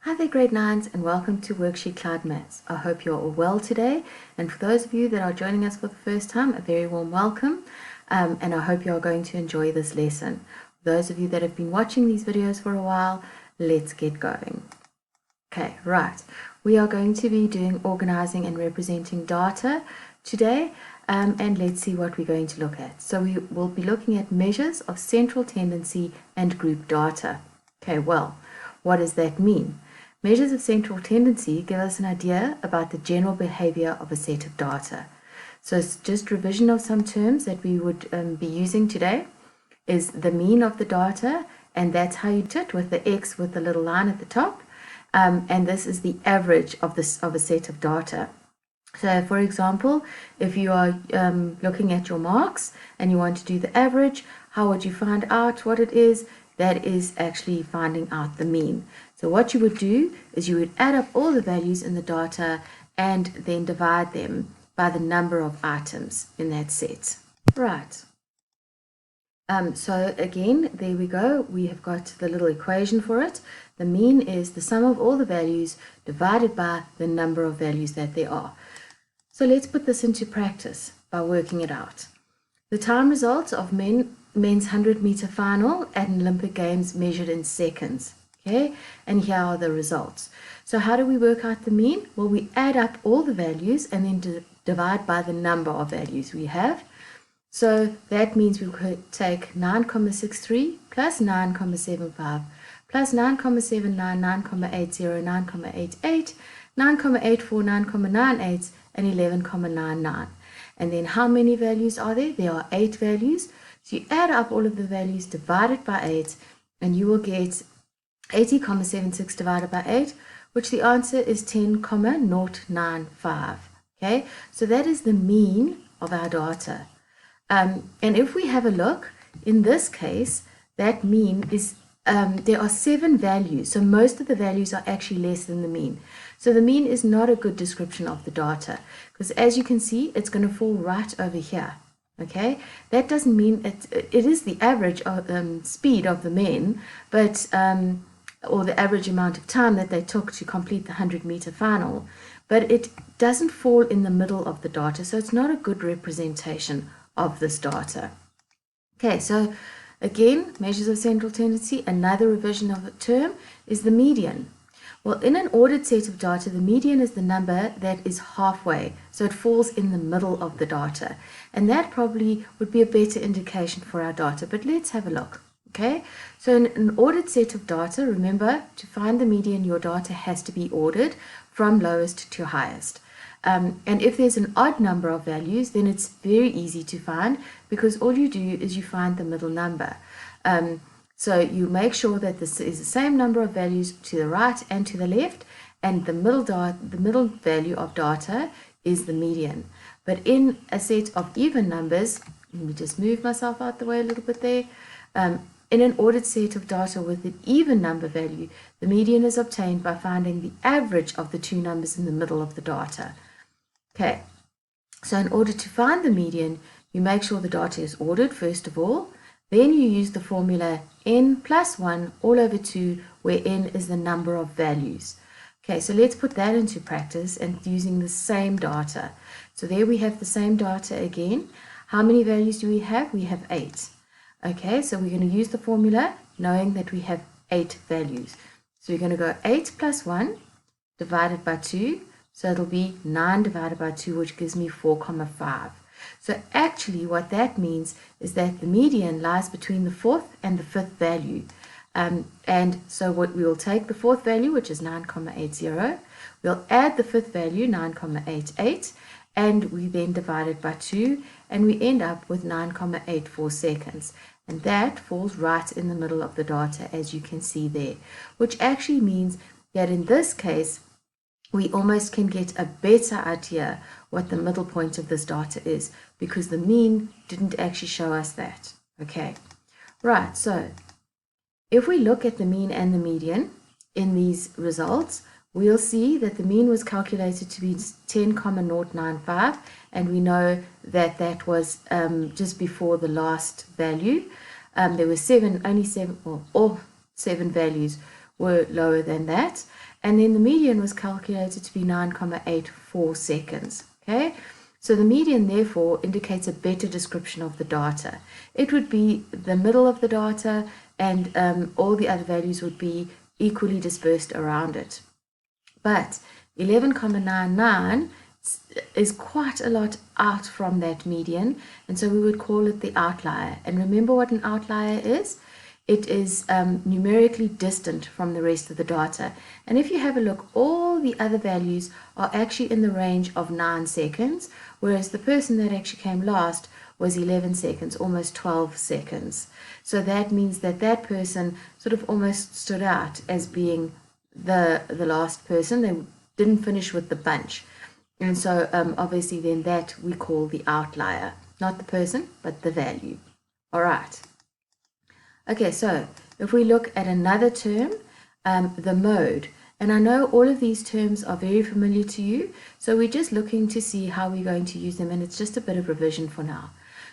Hi there grade 9s and welcome to WorksheetCloud Maths. I hope you're all well today, and for those of you that are joining us for the first time, a very warm welcome, and I hope you are going to enjoy this lesson. For those of you that have been watching these videos for a while, let's get going. Okay, right, we are going to be doing organizing and representing data today, and let's see what we're going to look at. So we will be looking at measures of central tendency and group data. Okay, well, what does that mean? Measures of central tendency give us an idea about the general behavior of a set of data. So it's just revision of some terms that we would be using today is the mean of the data, and that's how you do it with the X with the little line at the top. And this is the average of a set of data. So for example, if you are looking at your marks and you want to do the average, how would you find out what it is? That is actually finding out the mean. So what you would do is you would add up all the values in the data and then divide them by the number of items in that set. Right. So again, there we go. We have got the little equation for it. The mean is the sum of all the values divided by the number of values that there are. So let's put this into practice by working it out. The time results of men's 100-meter final at an Olympic Games measured in seconds. Okay, and here are the results. So how do we work out the mean? Well, we add up all the values and then divide by the number of values we have. So that means we could take 9,63 plus 9,75 plus 9,79, 9,80, 9,88, 9,84, 9,98, and 11,99. And then how many values are there? There are 8 values. So you add up all of the values, divide it by 8, and you will get 80,76 divided by 8, which the answer is 10,095. Okay, so that is the mean of our data. And if we have a look, in this case, that mean is, there are 7 values, so most of the values are actually less than the mean. So the mean is not a good description of the data, because as you can see, it's going to fall right over here. Okay, that doesn't mean it is the average of, speed of the men, but or the average amount of time that they took to complete the 100-meter final, but it doesn't fall in the middle of the data, so it's not a good representation of this data. Okay, so again, measures of central tendency, another revision of a term is the median. Well, in an ordered set of data, the median is the number that is halfway, so it falls in the middle of the data, and that probably would be a better indication for our data, but let's have a look. Okay, so in an ordered set of data, remember, to find the median, your data has to be ordered from lowest to highest. And if there's an odd number of values, then it's very easy to find, because all you do is you find the middle number. So you make sure that this is the same number of values to the right and to the left, and the middle value of data is the median. But in a set of even numbers, let me just move myself out the way a little bit there. In an ordered set of data with an even number value, the median is obtained by finding the average of the two numbers in the middle of the data. Okay, so in order to find the median, you make sure the data is ordered first of all. Then you use the formula n plus 1 all over 2, where n is the number of values. Okay, so let's put that into practice and using the same data. So there we have the same data again. How many values do we have? We have 8. Okay, so we're going to use the formula knowing that we have 8 values. So we're going to go 8 plus 1 divided by 2. So it'll be 9 divided by 2, which gives me 4,5. So actually what that means is that the median lies between the 4th and the 5th value. And so what we will take the 4th value, which is 9,80. We'll add the 5th value, 9,88. And we then divide it by 2, and we end up with 9,84 seconds. And that falls right in the middle of the data, as you can see there, which actually means that in this case, we almost can get a better idea what the middle point of this data is, because the mean didn't actually show us that. Okay, right, so if we look at the mean and the median in these results, we'll see that the mean was calculated to be 10,095, and we know that that was just before the last value. There were all 7 values were lower than that, and then the median was calculated to be 9,84 seconds. Okay, so the median therefore indicates a better description of the data. It would be the middle of the data, and all the other values would be equally dispersed around it. But 11,99 is quite a lot out from that median, and so we would call it the outlier. And remember what an outlier is? It is numerically distant from the rest of the data. And if you have a look, all the other values are actually in the range of 9 seconds, whereas the person that actually came last was 11 seconds, almost 12 seconds. So that means that that person sort of almost stood out as being the last person. They didn't finish with the bunch. And so obviously then that we call the outlier, not the person, but the value. All right. Okay, so if we look at another term, the mode, and I know all of these terms are very familiar to you, so we're just looking to see how we're going to use them, and it's just a bit of revision for now.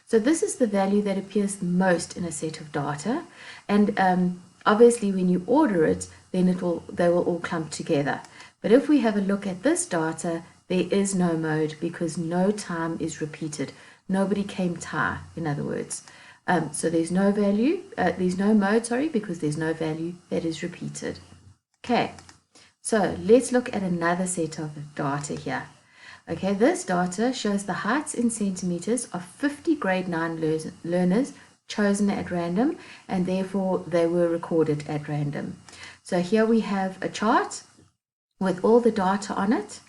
So this is the value that appears most in a set of data, and obviously when you order it, then they will all clump together. But if we have a look at this data, there is no mode because no time is repeated. Nobody came tie, in other words. So there's no value, there's no mode, sorry, because there's no value that is repeated. Okay, so let's look at another set of data here. Okay, this data shows the heights in centimeters of 50 grade 9 learners chosen at random, and therefore they were recorded at random. So here we have a chart with all the data on it,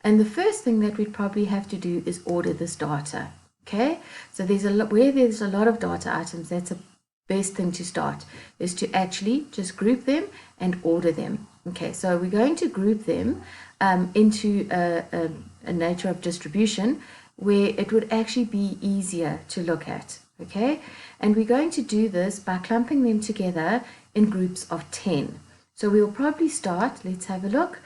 and the first thing that we'd probably have to do is order this data. Okay, so where there's a lot of data items, that's the best thing to start, is to actually just group them and order them. Okay, so we're going to group them into a nature of distribution where it would actually be easier to look at. Okay, and we're going to do this by clumping them together in groups of 10. So we'll probably start, let's have a look.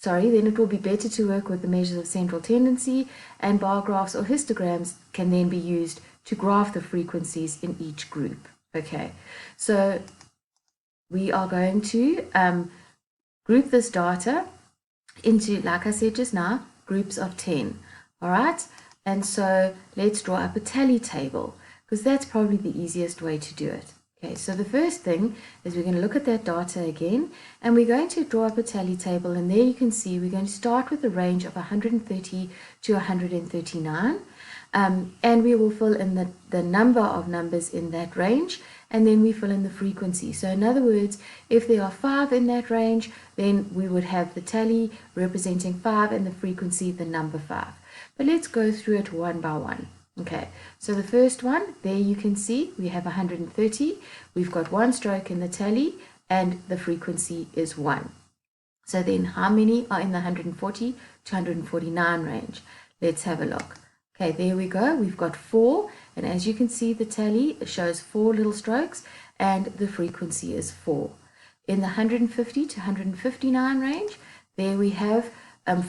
Then it will be better to work with the measures of central tendency, and bar graphs or histograms can then be used to graph the frequencies in each group. Okay, so we are going to group this data into, like I said just now, groups of 10. All right, and so let's draw up a tally table because that's probably the easiest way to do it. Okay, so the first thing is we're going to look at that data again, and we're going to draw up a tally table, and there you can see we're going to start with a range of 130 to 139, and we will fill in the number of numbers in that range, and then we fill in the frequency. So in other words, if there are 5 in that range, then we would have the tally representing 5 and the frequency the number 5. But let's go through it one by one. Okay, so the first one, there you can see we have 130. We've got 1 stroke in the tally, and the frequency is 1. So then how many are in the 140 to 149 range? Let's have a look. Okay, there we go. We've got 4, and as you can see, the tally shows 4 little strokes, and the frequency is 4. In the 150 to 159 range, there we have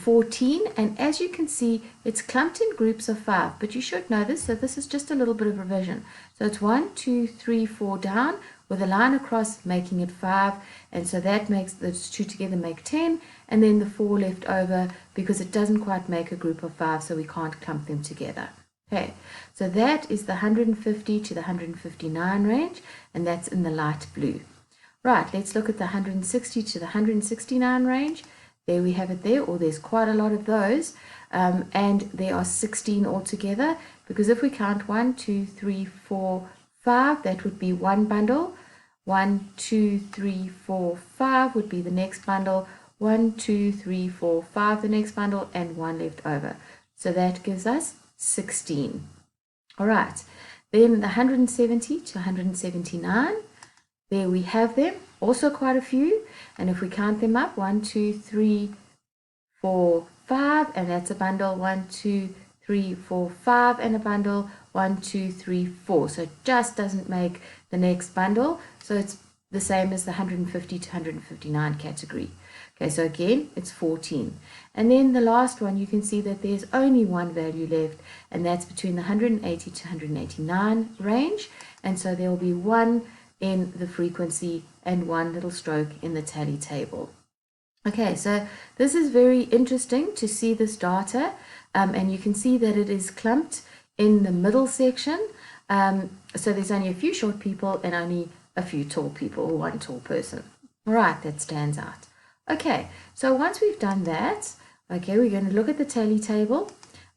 14, and as you can see, it's clumped in groups of 5, but you should know this, so this is just a little bit of revision. So it's 1, 2, 3, 4 down with a line across making it 5, and so that makes those 2 together make 10, and then the 4 left over because it doesn't quite make a group of 5, so we can't clump them together. Okay, so that is the 150 to the 159 range, and that's in the light blue. Right, let's look at the 160 to the 169 range. There we have it there, or there's quite a lot of those, and there are 16 altogether, because if we count 1, 2, 3, 4, 5, that would be one bundle. 1, 2, 3, 4, 5 would be the next bundle. 1, 2, 3, 4, 5 the next bundle, and 1 left over. So that gives us 16. All right, then the 170 to 179, there we have them, also quite a few, and if we count them up, 1, 2, 3, 4, 5, and that's a bundle. 1, 2, 3, 4, 5, and a bundle. 1, 2, 3, 4. So it just doesn't make the next bundle, so it's the same as the 150 to 159 category. Okay, so again, it's 14. And then the last one, you can see that there's only one value left, and that's between the 180 to 189 range, and so there will be one in the frequency and 1 little stroke in the tally table. Okay, so this is very interesting to see this data, and you can see that it is clumped in the middle section. So there's only a few short people and only a few tall people, or one tall person. All right, that stands out. Okay, so once we've done that, okay, we're going to look at the tally table,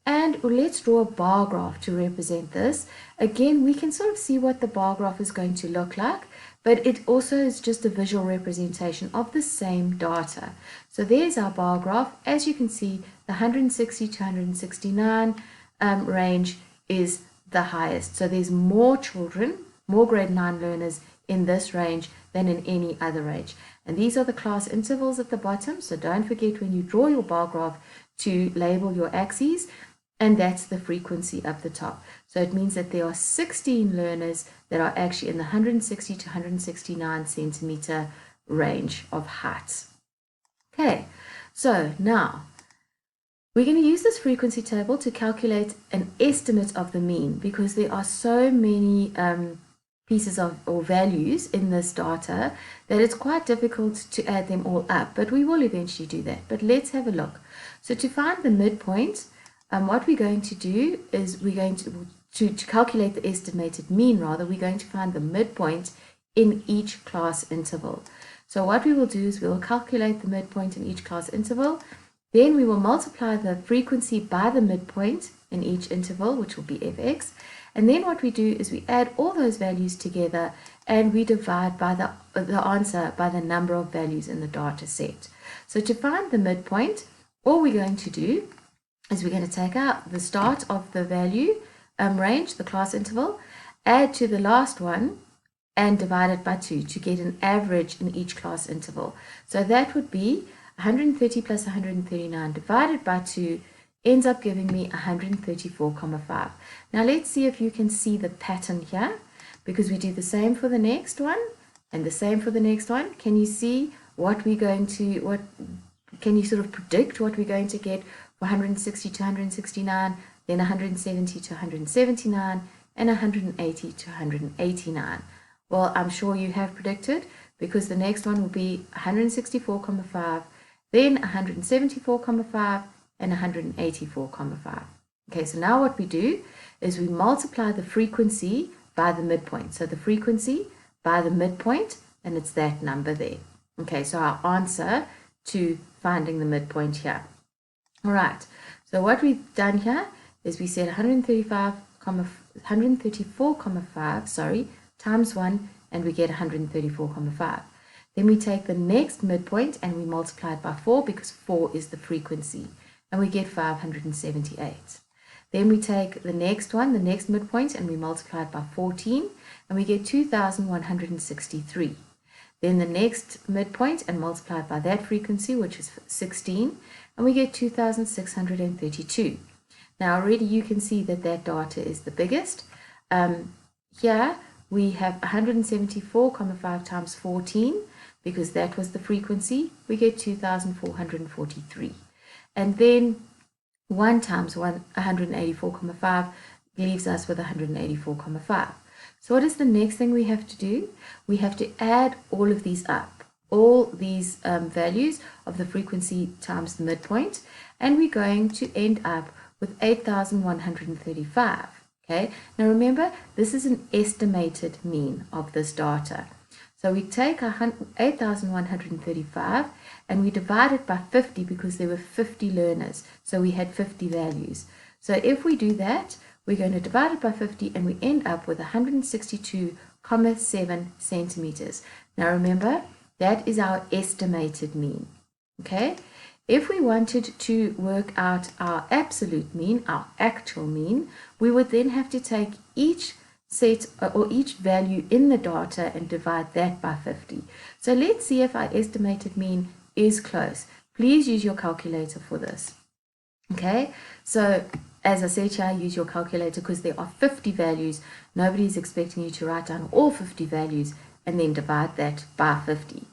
and let's draw a bar graph to represent this. Again, we can sort of see what the bar graph is going to look like, but it also is just a visual representation of the same data. So there's our bar graph. As you can see, the 160 to 169 range is the highest. So there's more children, more grade 9 learners in this range than in any other range. And these are the class intervals at the bottom. So don't forget when you draw your bar graph to label your axes, and that's the frequency up the top. So it means that there are 16 learners that are actually in the 160 to 169 centimeter range of height. Okay, so now we're going to use this frequency table to calculate an estimate of the mean, because there are so many pieces of or values in this data that it's quite difficult to add them all up, but we will eventually do that. But let's have a look. So to find the midpoint, what we're going to do is we're going to calculate the estimated mean, rather, we're going to find the midpoint in each class interval. So what we will do is we will calculate the midpoint in each class interval, then we will multiply the frequency by the midpoint in each interval, which will be fx, and then what we do is we add all those values together and we divide by the answer by the number of values in the data set. So to find the midpoint, all we're going to do is we're going to take out the start of the value range, the class interval, add to the last one, and divide it by 2 to get an average in each class interval. So that would be 130 plus 139 divided by 2 ends up giving me 134,5. Now let's see if you can see the pattern here, because we do the same for the next one and the same for the next one. Can you see what we're going to, can you sort of predict what we're going to get for 160 to 169, then 170 to 179, and 180 to 189? Well, I'm sure you have predicted, because the next one will be 164,5, then 174,5, and 184,5. Okay, so now what we do is we multiply the frequency by the midpoint. So the frequency by the midpoint, and it's that number there. Okay, so our answer to finding the midpoint here. All right, so what we've done here is we said 134,5 times 1, and we get 134,5. Then we take the next midpoint and we multiply it by 4, because 4 is the frequency, and we get 578. Then we take the next one, the next midpoint, and we multiply it by 14, and we get 2,163. Then the next midpoint and multiply it by that frequency, which is 16, and we get 2,632. Now already you can see that that data is the biggest. Here we have 174,5 times 14, because that was the frequency, we get 2,443. And then 1 times 184,5 leaves us with 184,5. So what is the next thing we have to do? We have to add all of these up, all these values of the frequency times the midpoint, and we're going to end up with 8,135. Okay, now remember, this is an estimated mean of this data. So we take 8,135 and we divide it by 50, because there were 50 learners. So we had 50 values. So if we do that, we're going to divide it by 50 and we end up with 162,7 centimeters. Now remember, that is our estimated mean. Okay, if we wanted to work out our absolute mean, our actual mean, we would then have to take each set or each value in the data and divide that by 50. So let's see if our estimated mean is close. Please use your calculator for this. Okay, so as I said here, use your calculator, because there are 50 values. Nobody is expecting you to write down all 50 values and then divide that by 50.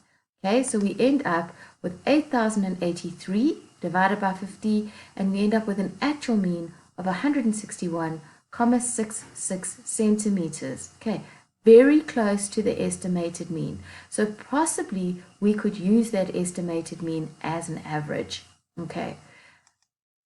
Okay, so we end up with 8,083 divided by 50, and we end up with an actual mean of 161,66 centimeters. Okay, very close to the estimated mean. So possibly we could use that estimated mean as an average. Okay,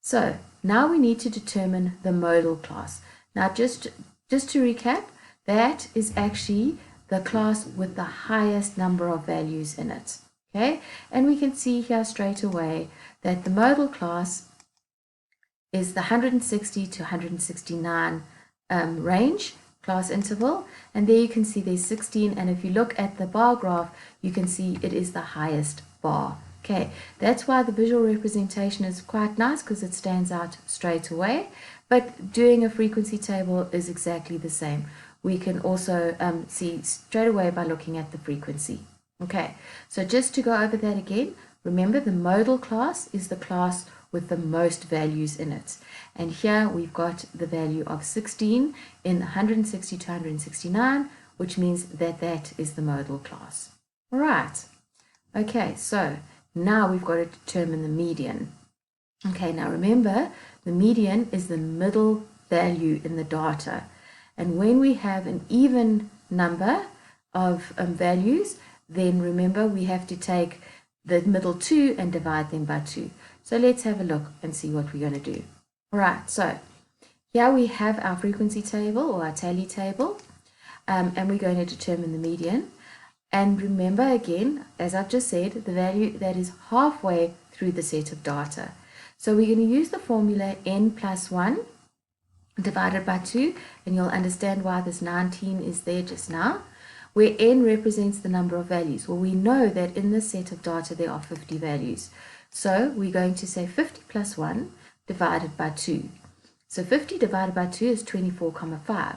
so now we need to determine the modal class. Now just to recap, that is actually the class with the highest number of values in it. Okay, and we can see here straight away that the modal class is the 160 to 169 range class interval, and there you can see there's 16, and if you look at the bar graph you can see it is the highest bar. Okay, that's why the visual representation is quite nice, because it stands out straight away. But doing a frequency table is exactly the same. We can also see straight away by looking at the frequency. Okay, so just to go over that again, remember the modal class is the class with the most values in it. And here we've got the value of 16 in 160 to 169, which means that that is the modal class. All right. Okay, so now we've got to determine the median. Okay, now remember, the median is the middle value in the data. And when we have an even number of values, then remember we have to take the middle two and divide them by 2. So let's have a look and see what we're going to do. All right, so here we have our frequency table or our tally table, and we're going to determine the median. And remember again, as I've just said, the value that is halfway through the set of data. So we're going to use the formula n plus 1 divided by 2, and you'll understand why this 19 is there just now, where n represents the number of values. Well, we know that in this set of data there are 50 values. So we're going to say 50 plus 1 divided by 2. So 50 divided by 2 is 24,5.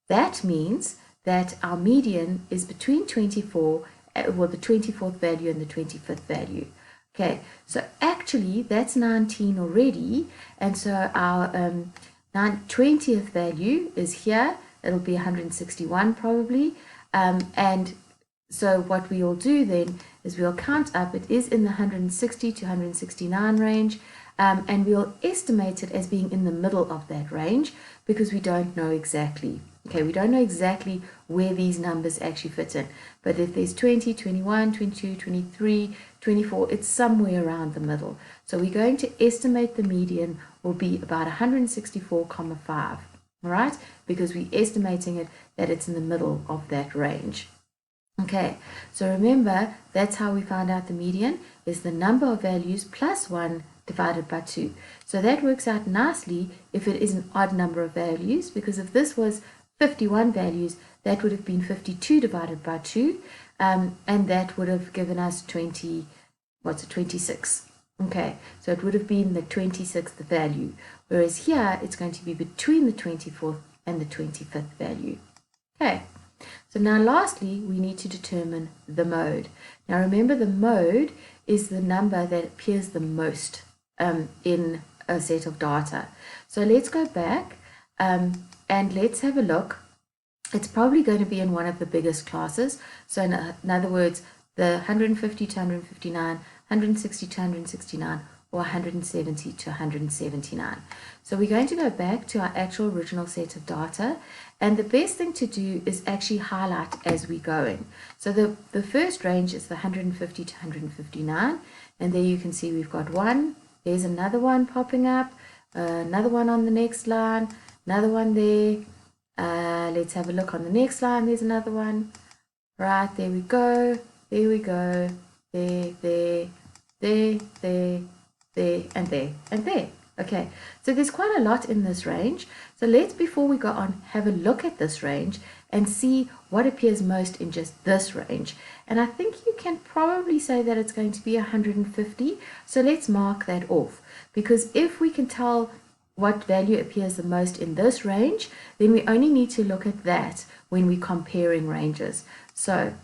That means that our median is between 24, well, the 24th value and the 25th value. Okay, so actually that's 19 already, and so our 20th value is here. It'll be 161 probably, and so what we will do then is we'll count up. It is in the 160 to 169 range, and we'll estimate it as being in the middle of that range because we don't know exactly. Okay, we don't know exactly where these numbers actually fit in. But if there's 20, 21, 22, 23, 24, it's somewhere around the middle. So we're going to estimate the median will be about 164,5, all right? Because we're estimating it that it's in the middle of that range. Okay, so remember, that's how we found out the median is the number of values plus 1 divided by 2. So that works out nicely if it is an odd number of values, because if this was 51 values, that would have been 52 divided by 2, and that would have given us 26. Okay, so it would have been the 26th value, whereas here it's going to be between the 24th and the 25th value. Okay, so now lastly we need to determine the mode. Now remember, the mode is the number that appears the most in a set of data. So let's go back and let's have a look. It's probably going to be in one of the biggest classes. So in other words, the 150 to 159, 160 to 169, or 170 to 179. So we're going to go back to our actual original set of data, and the best thing to do is actually highlight as we're going. So the first range is the 150 to 159, and there you can see we've got one. There's another one popping up, another one on the next line, another one there. Let's have a look on the next line. There's another one. Right, there we go. There we go. There, there, there, there, there, and there, and there. Okay, so there's quite a lot in this range. So let's, before we go on, have a look at this range and see what appears most in just this range. And I think you can probably say that it's going to be 150. So let's mark that off, because if we can tell what value appears the most in this range, then we only need to look at that when we're comparing ranges. So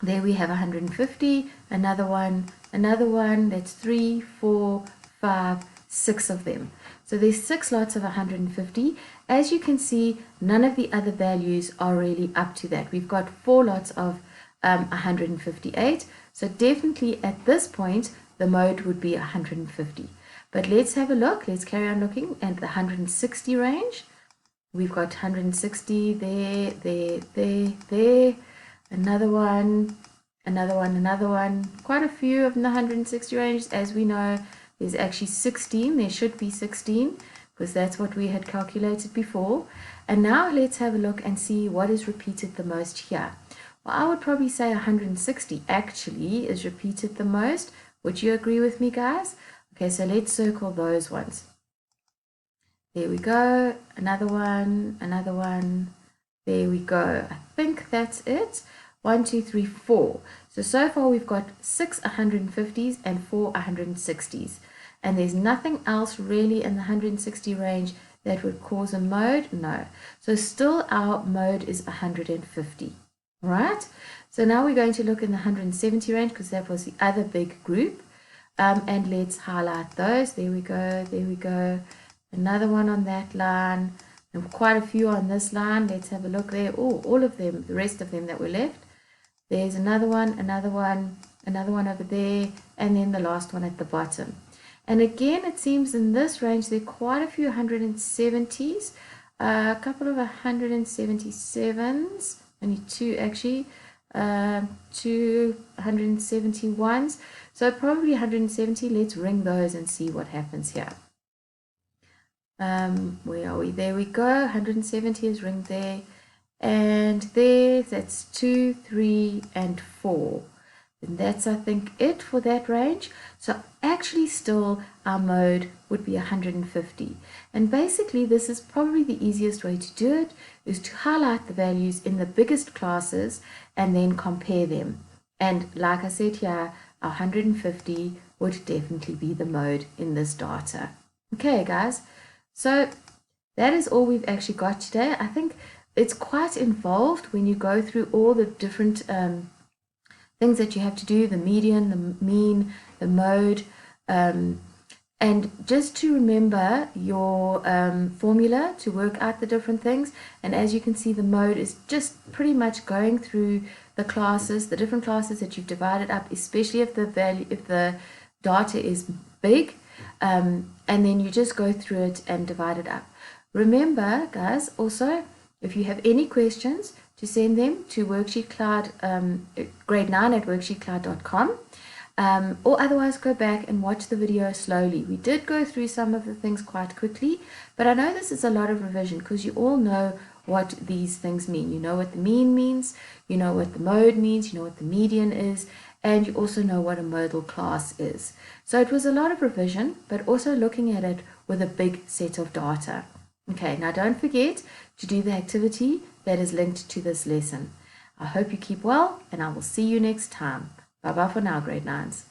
there we have 150, another one, that's 3, 4, 5, 6 of them. So there's 6 lots of 150. As you can see, none of the other values are really up to that. We've got 4 lots of 158. So definitely at this point, the mode would be 150. But let's have a look. Let's carry on looking at the 160 range. We've got 160 there, there. Another one, another one. Quite a few of the 160 range. As we know, there's actually 16. There should be 16 because that's what we had calculated before. And now let's have a look and see what is repeated the most here. Well, I would probably say 160 actually is repeated the most. Would you agree with me, guys? Okay, so let's circle those ones. There we go. Another one, another one. There we go. I think that's it. 1, 2, 3, 4. So far we've got 6 150s and 4 160s. And there's nothing else really in the 160 range that would cause a mode? No. So still our mode is 150. Right? So now we're going to look in the 170 range because that was the other big group. And let's highlight those. There we go. There we go. Another one on that line. And quite a few on this line. Let's have a look there. Oh, all of them, the rest of them that were left. There's another one, another one over there, and then the last one at the bottom. And again, it seems in this range there are quite a few 170s, a couple of 177s, only two actually, 2 171s. So probably 170. Let's ring those and see what happens here. Where are we? There we go. 170 is ringed there. And there, that's 2, 3, and 4. And that's, I think, it for that range. So actually still our mode would be 150. And basically this is probably the easiest way to do it, is to highlight the values in the biggest classes and then compare them. And like I said here, 150 would definitely be the mode in this data. Okay, guys. So that is all we've actually got today. I think it's quite involved when you go through all the different things that you have to do, the median, the mean, the mode, and just to remember your formula to work out the different things. And as you can see, the mode is just pretty much going through the classes, the different classes that you've divided up, especially if the data is big, and then you just go through it and divide it up. Remember, guys, also, if you have any questions, to send them to WorksheetCloud, grade 9 at WorksheetCloud.com, or otherwise go back and watch the video slowly. We did go through some of the things quite quickly, but I know this is a lot of revision because you all know what these things mean. You know what the mean means, you know what the mode means, you know what the median is, and you also know what a modal class is. So it was a lot of revision, but also looking at it with a big set of data. Okay, now don't forget to do the activity that is linked to this lesson. I hope you keep well, and I will see you next time. Bye-bye for now, grade 9s.